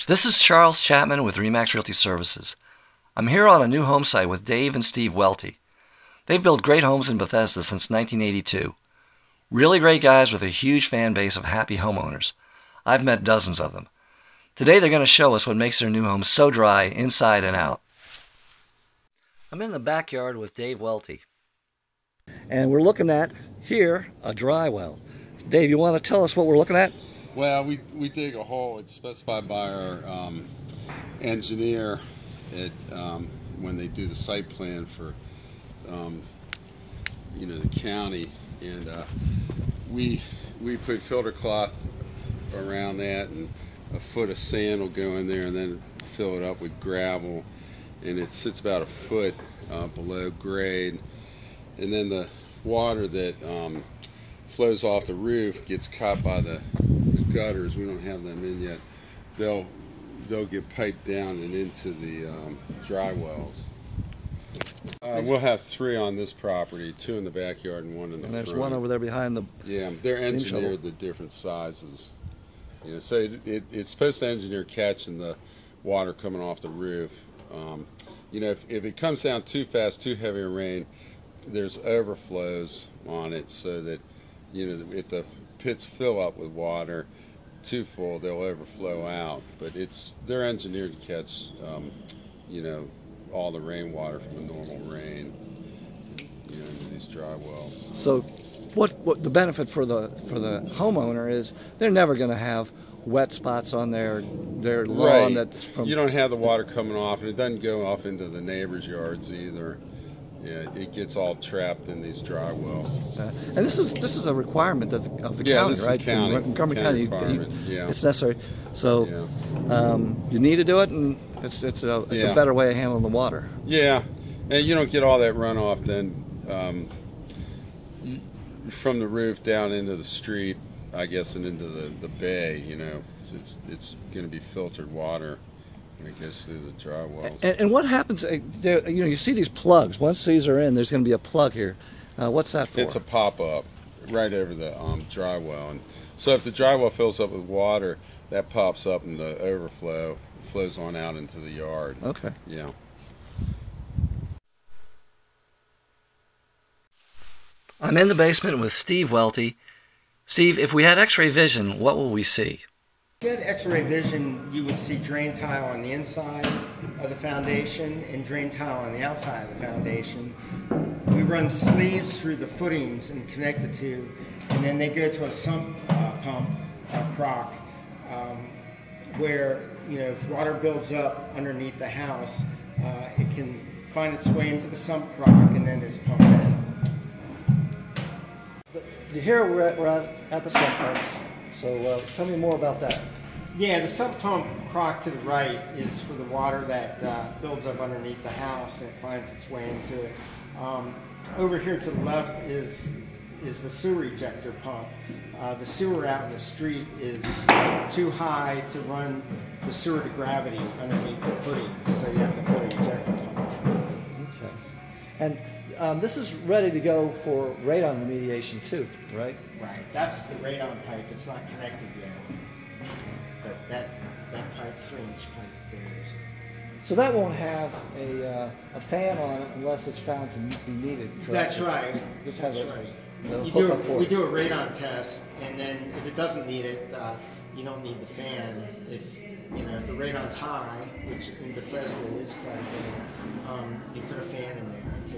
This is Charles Chapman with RE/MAX Realty Services. I'm here on a new home site with Dave and Steve Welty. They've built great homes in Bethesda since 1982. Really great guys with a huge fan base of happy homeowners. I've met dozens of them. Today they're going to show us what makes their new home so dry inside and out. I'm in the backyard with Dave Welty. And we're looking at, here, a dry well. Dave, you want to tell us what we're looking at? Well, we dig a hole. It's specified by our engineer when they do the site plan for the county, and we put filter cloth around that, and a foot of sand will go in there, and then fill it up with gravel, and it sits about a foot below grade, and then the water that flows off the roof gets caught by the gutters. We don't have them in yet. They'll get piped down and into the dry wells. We'll have 3 on this property, 2 in the backyard and 1 in the front. And there's one over there behind the... Yeah, they're engineered the different sizes. So it's supposed to engineer catching the water coming off the roof. If it comes down too fast, too heavy a rain, there's overflows on it, so that if the pits fill up with water too full, they'll overflow out. But they're engineered to catch all the rainwater from the normal rain into these dry wells. So what the benefit for the homeowner is, they're never going to have wet spots on their lawn. Right. That's from... You don't have the water coming off, and it doesn't go off into the neighbors' yards either. Yeah, it gets all trapped in these dry wells. And this is a requirement of the county, this right? Is county, Montgomery County, yeah. It's necessary. So you need to do it, and it's a better way of handling the water. Yeah, and you don't get all that runoff then from the roof down into the street, I guess, and into the bay. It's going to be filtered water. It goes through the dry wells. And what happens? You see these plugs. Once these are in, there's going to be a plug here. What's that for? It's a pop-up right over the dry well, and so if the dry well fills up with water, that pops up, and the overflow flows on out into the yard. Okay. Yeah. I'm in the basement with Steve Welty. Steve, if we had X-ray vision, what will we see? If you had X-ray vision, you would see drain tile on the inside of the foundation and drain tile on the outside of the foundation. We run sleeves through the footings and connect the two, and then they go to a sump pump, crock, where if water builds up underneath the house, it can find its way into the sump crock and then is pumped out. Here we're at the sump pumps. So tell me more about that. Yeah, the sump pump crock to the right is for the water that builds up underneath the house and it finds its way into it. Over here to the left is the sewer ejector pump. The sewer out in the street is too high to run the sewer to gravity underneath the footings, so you have to put an ejector pump on. Okay. And this is ready to go for radon remediation too, right? Right. That's the radon pipe. It's not connected yet. But that pipe, 3-inch pipe there is. So that won't have a fan on it unless it's found to be needed, correct? That's right. Just have That's a right. we do a radon test, and then if it doesn't need it, you don't need the fan. If the radon's high, which in Bethesda is quite a bit, you put a fan in there.